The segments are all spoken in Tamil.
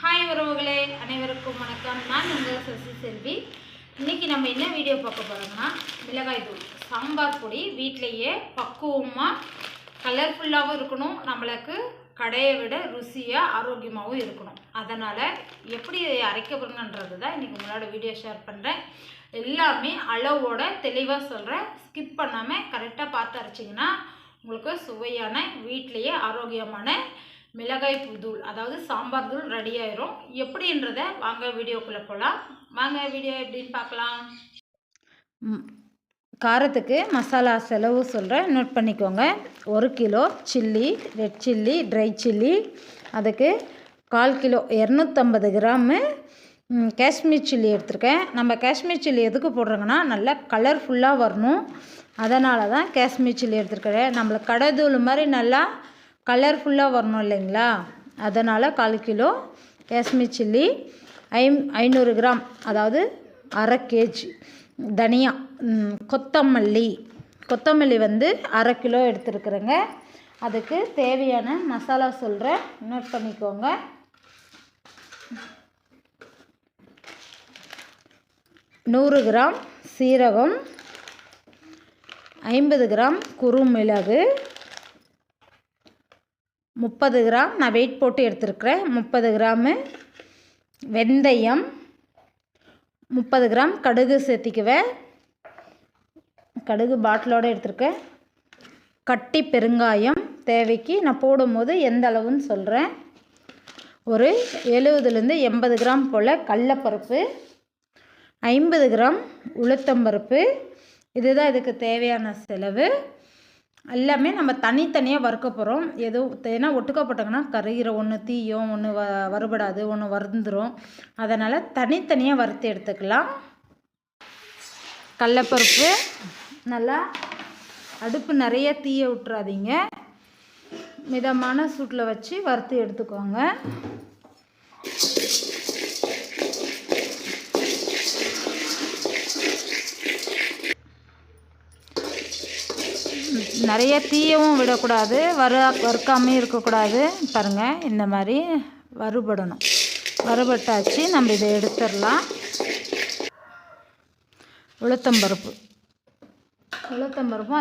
ஹாய் உறவுகளே, அனைவருக்கும் வணக்கம். நான் உங்கள் சசி செல்வி. இன்றைக்கி நம்ம என்ன வீடியோ பார்க்க போகிறோம்னா, மிளகாய் தூள் சாம்பார் பொடி வீட்டிலையே பக்குவமாக கலர்ஃபுல்லாகவும் இருக்கணும், நம்மளுக்கு கடையை விட ருசியாக ஆரோக்கியமாகவும் இருக்கணும். அதனால் எப்படி அரைக்க போகிறோன்றது தான் இன்றைக்கி உங்களோட வீடியோ ஷேர் பண்ணுறேன். எல்லாமே அளவோட தெளிவாக சொல்கிறேன். ஸ்கிப் பண்ணாமல் கரெக்டாக பார்த்து அரைச்சிங்கன்னா உங்களுக்கு சுவையான வீட்டிலையே ஆரோக்கியமான மிளகாய் தூள், அதாவது சாம்பார் தூள் ரெடி ஆயிரும். எப்படின்றத வாங்க வீடியோக்குள்ளே போகலாம். வாங்க வீடியோ எப்படின்னு பார்க்கலாம். காரத்துக்கு மசாலா செலவு சொல்கிறேன், நோட் பண்ணிக்கோங்க. 1 kilo chilli, red chilli, dry chilli, அதுக்கு 1/4 கிலோ 250 கிராமு காஷ்மீர் சில்லி எடுத்திருக்கேன். நம்ம காஷ்மீர் சில்லி எதுக்கு போடுறோங்கன்னா நல்லா கலர்ஃபுல்லாக வரணும், அதனால தான் காஷ்மீர் சில்லி எடுத்துருக்கிறேன். நம்மளுக்கு கடை தூள் மாதிரி நல்லா கலர்ஃபுல்லாக வரணும் இல்லைங்களா, அதனால் 1/4 கிலோ காஷ்மீர் சில்லி, 500 கிராம் அதாவது 1/2 கேஜி தனியா, கொத்தமல்லி வந்து 1/2 கிலோ எடுத்துருக்குறேங்க. அதுக்கு தேவையான மசாலா சொல்கிறேன், நோட் பண்ணிக்கோங்க. நூறு கிராம் சீரகம், 50 கிராம் குறுமிளகு, 30 கிராம் நான் வெயிட் போட்டு எடுத்துருக்கிறேன், 30 கிராமு வெந்தயம், 30 கிராம் கடுகு சேர்த்திக்குவேன், கடுகு பாட்டிலோடு எடுத்துருக்கேன். கட்டி பெருங்காயம் தேவைக்கு நான் போடும்போது எந்த அளவுன்னு சொல்கிறேன். ஒரு 70லேருந்து 80 கிராம் போல் கடலைப்பருப்பு, 50 கிராம் உளுத்தம்பருப்பு. இதுதான் இதுக்கு தேவையான செலவு. எல்லாமே நம்ம தனித்தனியாக வறுக்க போகிறோம். ஏன்னா ஒட்டுக்க போட்டாங்கன்னா கருகிற, ஒன்று தீயும், ஒன்று வறுபடாது, ஒன்று வறுந்துடும். அதனால் தனித்தனியாக வறுத்து எடுத்துக்கலாம். கடலைப்பருப்பு நல்லா அடுப்பு நிறைய தீய விட்டுறாதீங்க, மிதமான சூட்டில் வச்சு வறுத்து எடுத்துக்கோங்க. நிறைய தீயவும் விடக்கூடாது, வறுக்காமையும் இருக்கக்கூடாது. பாருங்கள், இந்த மாதிரி வறுபடணும். வறுபட்டாச்சு, நம்ம இதை எடுத்துடலாம். உளுத்தம்பருப்பும்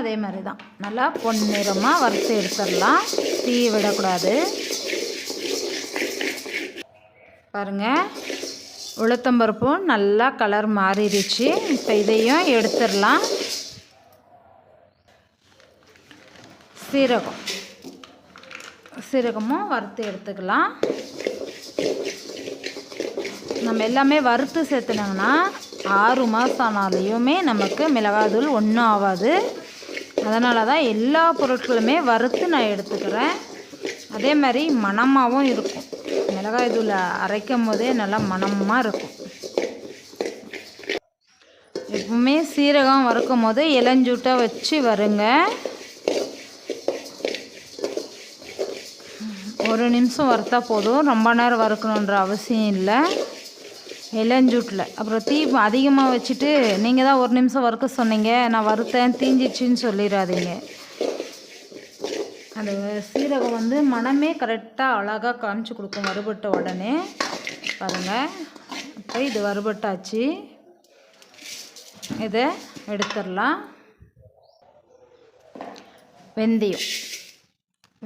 அதே மாதிரி தான் நல்லா பொன்னிறமாக வறுத்து எடுத்துடலாம், தீ விடக்கூடாது. பாருங்கள், உளுத்தம்பருப்பும் நல்லா கலர் மாறிடுச்சு. இப்போ இதையும் எடுத்துடலாம். சீரகமும் வறுத்து எடுத்துக்கலாம். நம்ம எல்லாமே வறுத்து சேர்த்துனாங்கன்னா 6 மாதம் ஆனாலையுமே நமக்கு மிளகாய்த்தூள் ஒன்றும் ஆகாது. அதனால தான் எல்லா பொருட்களுமே வறுத்து நான் எடுத்துக்கிறேன். அதே மாதிரி மணமாகவும் இருக்கும். மிளகாய்த்தூள் அரைக்கும் போதே நல்லா மணமாக இருக்கும். எப்பவுமே சீரகம் வறுக்கும் போது இளஞ்சூட்டாக வச்சு வருங்க. 1 நிமிஷம் வறுத்தா போதும், ரொம்ப நேரம் வறுக்கணுன்ற அவசியம் இல்லை. இளஞ்சூட்டில் அப்புறம் தீ அதிகமாக வச்சுட்டு நீங்கள் தான் 1 நிமிஷம் வறுக்க சொன்னீங்க, நான் வறுத்தேன் தீஞ்சிச்சின்னு சொல்லிடாதீங்க. அந்த சீரகம் வந்து மனமே கரெக்டாக அழகாக காமிச்சு கொடுக்கும் வறுபட்ட உடனே. பாருங்கள், இப்போ இது வறுபட்டாச்சு, இதை எடுத்துடலாம்.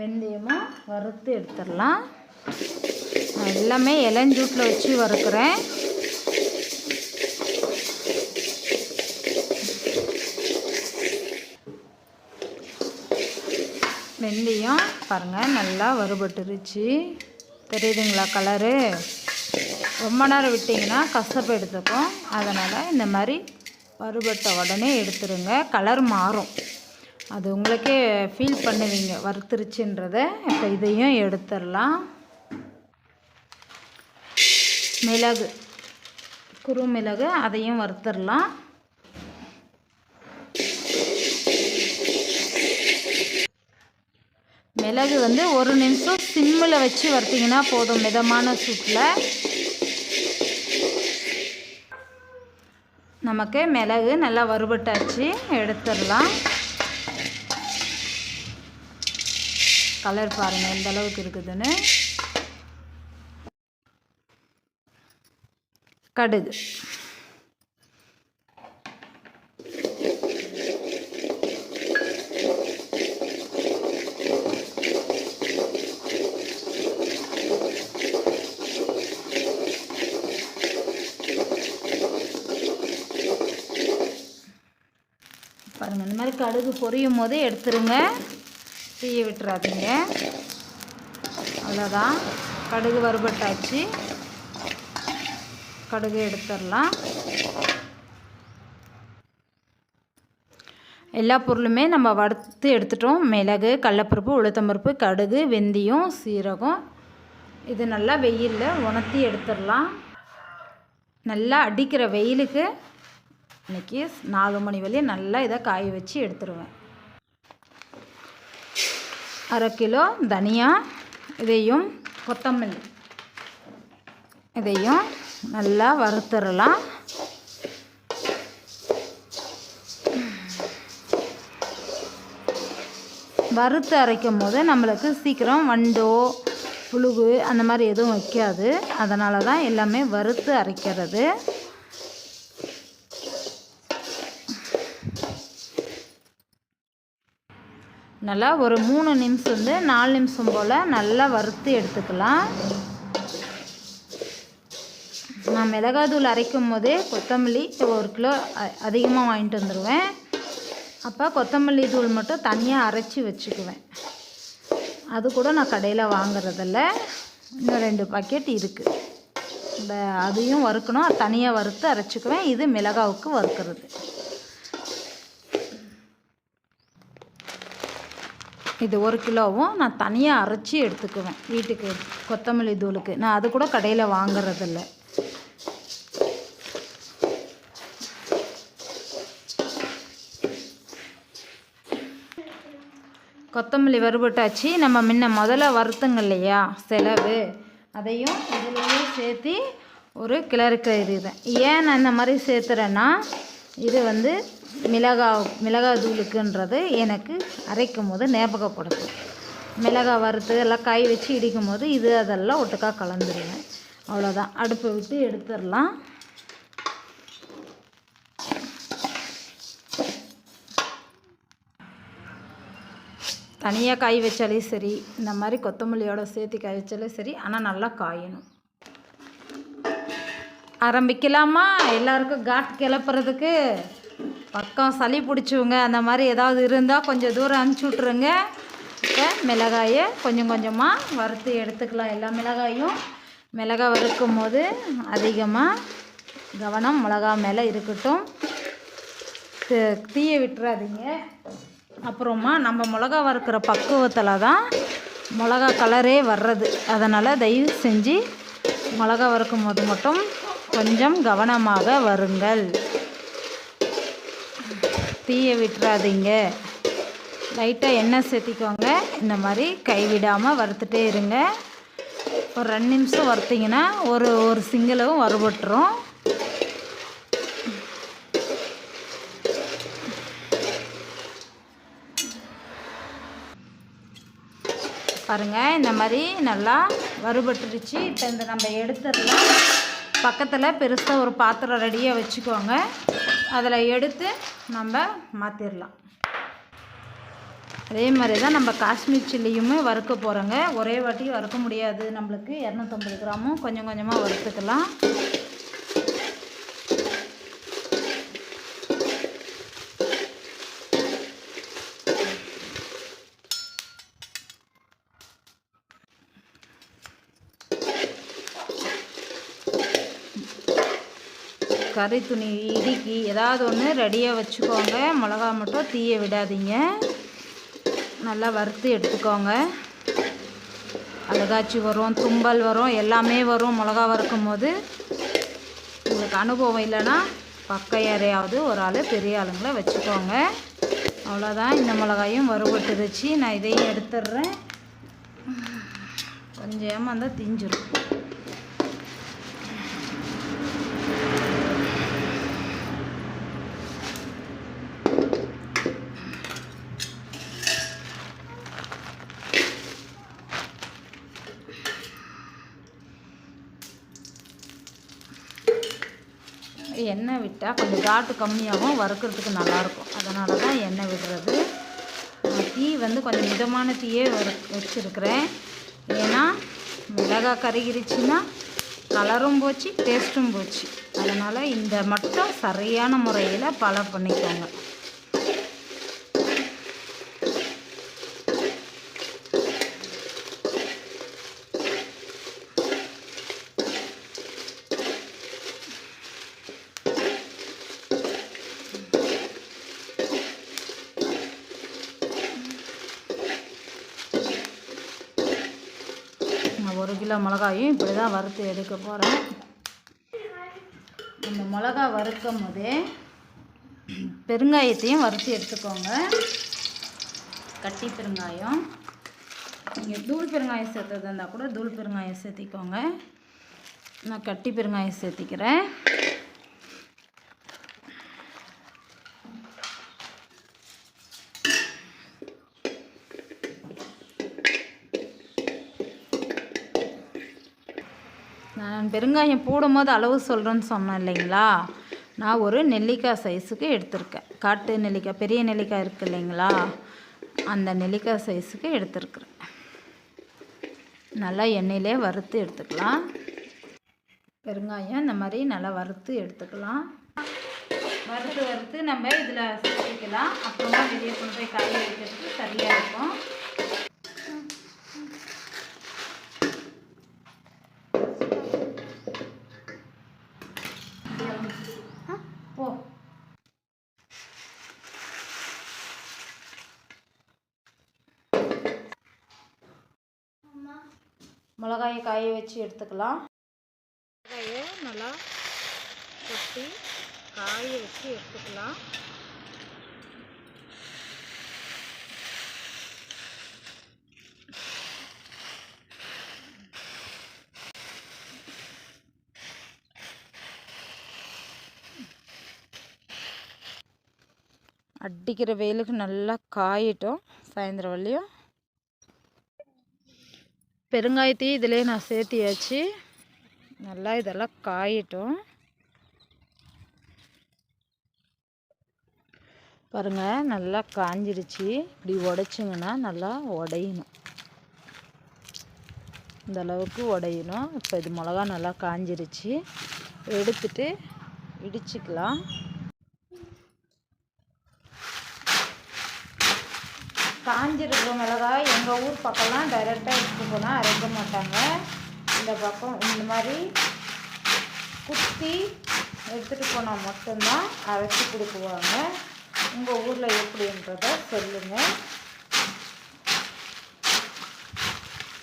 வெந்தயமும் வறுத்து எடுத்துடலாம். நான் எல்லாமே இளஞ்சூட்டில் வச்சு வறுக்கிறேன். வெந்தயம் பாருங்கள் நல்லா வறுபட்டுருச்சு, தெரியுதுங்களா கலரு. ரொம்ப நேரம் விட்டிங்கன்னா கசப்பு எடுத்துக்கும், அதனால் இந்த மாதிரி வறுபட்ட உடனே எடுத்துருங்க. கலர் மாறும், அது உங்களுக்கே ஃபீல் பண்ணுவீங்க வறுத்துருச்சுன்றதை. இப்போ இதையும் எடுத்துடலாம். குறுமிளகு அதையும் வறுத்துடலாம். மிளகு வந்து 1 நிமிஷம் சிம்மில் வச்சு வறுத்திங்கன்னா போதும், மிதமான சூட்டில். நமக்கு மிளகு நல்லா வறுபட்டாச்சு, எடுத்துடலாம். கலர் பாருங்கள் எந்த அளவுக்கு இருக்குதுன்னு. கடுகு, பாருங்கள். இந்த மாதிரி கடுகு பொரியும் போது எடுத்துருங்க, தீய விட்டுறாதீங்க. அவ்வளோதான், கடுகு வறுபட்டாச்சு. கடுகு எடுத்துடலாம். எல்லா பொருளுமே நம்ம வறுத்து எடுத்துட்டோம். மிளகு, கடலப்பருப்பு, உளுத்தம்பருப்பு, கடுகு, வெந்தயம், சீரகம். இது நல்லா வெயிலில் உணர்த்தி எடுத்துடலாம். நல்லா அடிக்கிற வெயிலுக்கு இன்றைக்கி 4 மணி வரையும் நல்லா இதை காய வச்சு எடுத்துருவேன். 1/2 கிலோ தனியா, இதையும் கொத்தமல்லி இதையும் நல்லா வறுத்துடலாம். வறுத்து அரைக்கும் போது நம்மளுக்கு சீக்கிரம் வண்டோ புழுகு அந்த மாதிரி எதுவும் வைக்காது. அதனால தான் எல்லாமே வறுத்து அரைக்கிறது. நல்லா ஒரு 3 நிமிஷம் 4 நிமிஷம் போல் நல்லா வறுத்து எடுத்துக்கலாம். நான் மிளகாத்தூள் அரைக்கும் போதே கொத்தமல்லி 1 கிலோ அதிகமாக வாங்கிட்டு வந்துடுவேன். அப்போ கொத்தமல்லி தூள் மட்டும் தனியாக அரைச்சி வச்சுக்குவேன். அது கூட நான் கடையில் வாங்குறதில்ல. இன்னும் 2 பாக்கெட் இருக்குது. அதையும் வறுக்கணும், தனியாக வறுத்து அரைச்சிக்குவேன். இது மிளகாவுக்கு வறுக்கிறது. இது 1 கிலோவும் நான் தனியாக அரைச்சி எடுத்துக்குவேன் வீட்டுக்கு. கொத்தமல்லி தூளுக்கு நான் அது கூட கடையில் வாங்குறதில்ல. கொத்தமல்லி வறுபட்டாச்சு. நம்ம முதல்ல வறுத்துங்க இல்லையா செலவு, அதையும் இதிலேயே சேர்த்து ஒரு கிளறுக்கிறேன். ஏன் நான் இந்த மாதிரி சேர்த்துறேன்னா, இது மிளகாய் தூளுக்குன்றது எனக்கு அரைக்கும் போது ஞாபகப்படுது. மிளகாய் வறுத்து எல்லாம் காய் வச்சு இடிக்கும் போது அதெல்லாம் ஒட்டுக்கா கலந்துருவேன். அவ்வளோதான், அடுப்பை விட்டு எடுத்துடலாம். தனியாக காய் வச்சாலே சரி, இந்த மாதிரி கொத்தமல்லியோட சேர்த்து காய் வச்சாலே சரி, ஆனால் நல்லா காயணும். ஆரம்பிக்கலாமா? எல்லாருக்கும் காட் கிளப்புறதுக்கு. பக்கம் சளி பிடிச்சவங்க அந்த மாதிரி ஏதாவது இருந்தால் கொஞ்சம் தூரம் அனுப்பிச்சி விட்ருங்க. இப்போ மிளகாயை கொஞ்சம் கொஞ்சமாக வறுத்து எடுத்துக்கலாம். எல்லா மிளகாய் வறுக்கும் போது அதிகமாக கவனம் மிளகா மேலே இருக்கட்டும். தீய விட்டுறாதீங்க. அப்புறமா நம்ம மிளகா வறுக்கிற பக்குவத்தில் தான் மிளகா கலரே வர்றது. அதனால் தயவு செஞ்சு மிளகா வறுக்கும் போது மட்டும் கொஞ்சம் கவனமாக வருங்கள். தீய விட்டுறாதீங்க. லைட்டாக எண்ணெய் சேர்த்திக்கோங்க. இந்த மாதிரி கைவிடாமல் வறுத்துட்டே இருங்க. ஒரு 2 நிமிஷம் வறுத்திங்கன்னா ஒரு சிங்கிளும் வறுபட்டுரும். பாருங்கள், இந்த மாதிரி நல்லா வறுபட்டுருச்சு. இப்போ நம்ம எடுத்துடலாம். பக்கத்தில் பெருசாக ஒரு பாத்திரம் ரெடியாக வச்சுக்கோங்க. அதில் எடுத்து நம்ம மாற்றிடலாம். அதே மாதிரி தான் நம்ம காஷ்மீர் சில்லியுமே வறுக்க போகிறோங்க. ஒரே வாட்டி வறுக்க முடியாது நம்மளுக்கு. 250 கிராமும் கொஞ்சம் கொஞ்சமாக வறுத்துக்கலாம். கறி துணி இடுக்கி ஏதாவது ஒன்று ரெடியாக வச்சுக்கோங்க. மிளகா மட்டும் தீய விடாதீங்க. நல்லா வறுத்து எடுத்துக்கோங்க. அழுகாச்சி வரும், தும்பல் வரும், எல்லாமே வரும் மிளகா வறுக்கும் போது. உங்களுக்கு அனுபவம் இல்லைன்னா பக்கம் யாரையாவது ஒரு ஆள் பெரிய ஆளுங்களை வச்சுக்கோங்க. அவ்வளோதான், இந்த மிளகாயும் வறுபட்டுருச்சு. நான் இதையும் எடுத்துடுறேன். கொஞ்சம் ஏமாந்தால் தீஞ்சிடும். எண்ணெய் விட்டால் கொஞ்சம் காட்டு கம்மியாகவும் வறுக்கிறதுக்கு நல்லாயிருக்கும். அதனால தான் எண்ணெய் விடுறது. தீ வந்து கொஞ்சம் மிதமான தீயே வச்சுருக்கிறேன். ஏன்னா மிளகாய் கருகிருச்சுன்னா கலரும் போச்சு, டேஸ்ட்டும் போச்சு. அதனால் இந்த மட்டும் சரியான முறையில் ஃபாலோ பண்ணிக்கோங்க. நான் 1 கிலோ மிளகாயும் இப்படி தான் வறுத்து எடுக்க போகிறேன். அந்த மிளகா வறுக்கும் போதே பெருங்காயத்தையும் வறுத்து எடுத்துக்கோங்க. கட்டி பெருங்காயம், நீங்கள் தூள் பெருங்காயம் சேர்த்தது இருந்தால் கூட தூள் பெருங்காயம் சேர்த்திக்கோங்க. நான் கட்டி பெருங்காயம் சேர்த்திக்கிறேன். நான் பெருங்காயம் போடும்போது அளவு சொல்கிறேன்னு சொன்னேன் இல்லைங்களா? நான் ஒரு நெல்லிக்காய் சைஸுக்கு எடுத்திருக்கேன். காட்டு நெல்லிக்காய், பெரிய நெல்லிக்காய் இருக்குது இல்லைங்களா? அந்த நெல்லிக்காய் சைஸுக்கு எடுத்துருக்குறேன். நல்லா எண்ணெயிலே வறுத்து எடுத்துக்கலாம். பெருங்காயம் இந்த மாதிரி நல்லா வறுத்து எடுத்துக்கலாம். வறுத்து நம்ம இதில் சேர்த்துக்கலாம். அப்புறமா வெளியே கொண்டு போய் காய வைக்கிறதுக்கு சரியாக இருக்கும். மிளகாயை காய வச்சு எடுத்துக்கலாம். மிளகாயை நல்லா கொட்டி காய வச்சு எடுத்துக்கலாம். அடிக்கிற வெயிலுக்கு நல்லா காயிட்டோம். சாயந்தரம் வரலையும் பெருங்காயத்தையும் இதிலே நான் சேர்த்தியாச்சு. நல்லா இதெல்லாம் காயிட்டோம். பாருங்கள், நல்லா காஞ்சிருச்சு. இப்படி உடைச்சிங்கன்னா நல்லா உடையணும். இந்த அளவுக்கு உடையணும். இப்போ இது மிளகா நல்லா காஞ்சிருச்சு. எடுத்துட்டு இடிச்சுக்கலாம். காஞ்சிருக்கிற மிளகாய் எங்கள் ஊர் பக்கம்லாம் டைரெக்டாக எடுத்துகிட்டு போனால் அரைக்க மாட்டாங்க. இந்த பக்கம் இந்த மாதிரி குத்தி எடுத்துகிட்டு போனால் மட்டும்தான் அரைச்சி கொடுக்குவாங்க. உங்கள் ஊரில் எப்படின்றத சொல்லுங்கள்.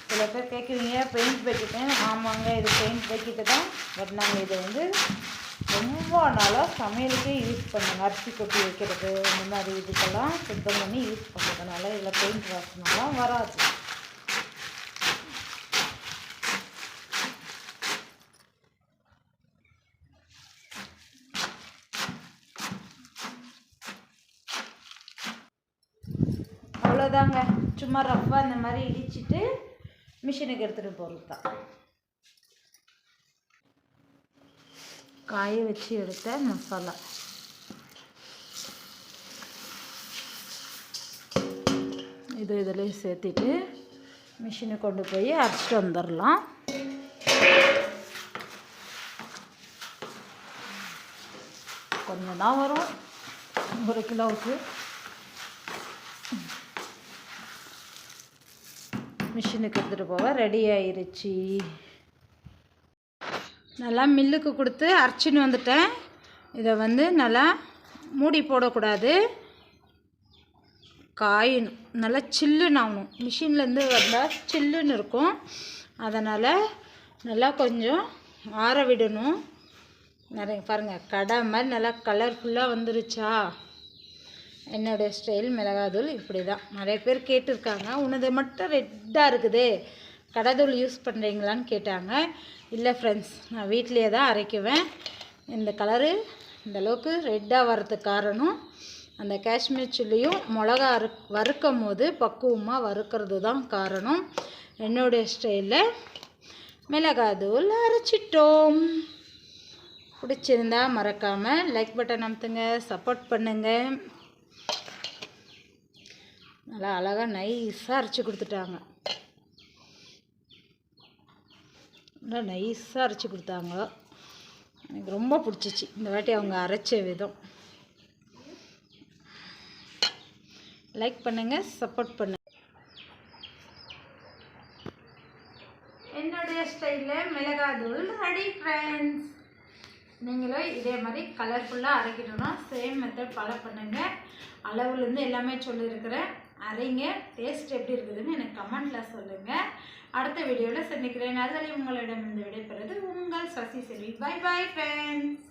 சில பேர் கேட்குவீங்க பெயிண்ட் பக்கெட்டு. ஆமாங்க, இது பெயிண்ட் பக்கெட்டு தான். பட் நாங்கள் இதை வந்து ரொம்ப நாளாக சமையலுக்கே யூஸ் பண்ணுங்க. அரிசி கொட்டி வைக்கிறது இந்த மாதிரி இதுக்கெல்லாம் சுத்தம் பண்ணி யூஸ் பண்ணுறதுனால இதில் பெயிண்ட் வாசனெலாம் வராது. அவ்வளோதாங்க. சும்மா ரஃப்பாக இந்த மாதிரி இடிச்சிட்டு மிஷினுக்கு எடுத்துகிட்டு போகிறது தான். காய வச்சு எடுத்த மசாலா இதிலே சேர்த்திட்டு மிஷினை கொண்டு போய் அரைச்சிட்டு வந்துடலாம். கொஞ்சம் தான் வரும் 1 கிலோவுக்கு. மிஷினுக்கு எடுத்துகிட்டு போக ரெடி ஆயிருச்சு. நல்லா மில்லுக்கு கொடுத்து அரைச்சின்னு வந்துட்டேன். இதை வந்து நல்லா மூடி போடக்கூடாது, காயணும். நல்லா சில்லுன்னு ஆகணும். மிஷின்லேருந்து வந்தால் சில்லுன்னு இருக்கும். அதனால் நல்லா கொஞ்சம் ஆற விடணும். நிறைய பாருங்கள், கடை மாதிரி நல்லா கலர்ஃபுல்லாக வந்துருச்சா. என்னுடைய ஸ்டைல் மிளகாத்தூள் இப்படி தான். நிறைய பேர் கேட்டிருக்காங்க, உனது மட்டும் ரெட்டாக இருக்குது, கடைத்தூள் யூஸ் பண்ணுறீங்களான்னு கேட்டாங்க. இல்லை ஃப்ரெண்ட்ஸ், நான் வீட்டிலே தான் அரைக்குவேன். இந்த கலரு இந்தளவுக்கு ரெட்டாக வர்றதுக்கு காரணம் அந்த காஷ்மீர் சில்லியும் மிளகா வறுக்கும் போது பக்குவமாக வறுக்கிறது தான் காரணம். என்னுடைய ஸ்டைலில் மிளகாத்தூள் அரைச்சிட்டோம். பிடிச்சிருந்தா மறக்காமல் லைக் பட்டன் அமுத்துங்க, சப்போர்ட் பண்ணுங்கள். நல்லா அழகாக நைஸாக அரைச்சி கொடுத்துட்டாங்க. நல்லா நைஸாக அரைச்சி கொடுத்தாங்க. எனக்கு ரொம்ப பிடிச்சிச்சு இந்த வாட்டி அவங்க அரைச்ச விதம். லைக் பண்ணுங்கள், சப்போர்ட் பண்ணுங்கள். என்னுடைய ஸ்டைலில் மிளகாய் தூள் ரெடி ஃப்ரெண்ட்ஸ். நீங்களும் இதே மாதிரி கலர்ஃபுல்லாக அரைக்கணும்னா சேம் மெத்தட் ஃபாலோ பண்ணுங்கள். அளவுலேருந்து எல்லாமே சொல்லியிருக்கிறேன். அரைங்க, டேஸ்ட் எப்படி இருக்குதுன்னு எனக்கு கமெண்ட்டில் சொல்லுங்கள். அடுத்த வீடியோவில் சந்திக்கிறேன். அதுவரை உங்களிடம் இந்த விடைபெறுவது உங்கள் Sasi Selvi. Bye bye friends.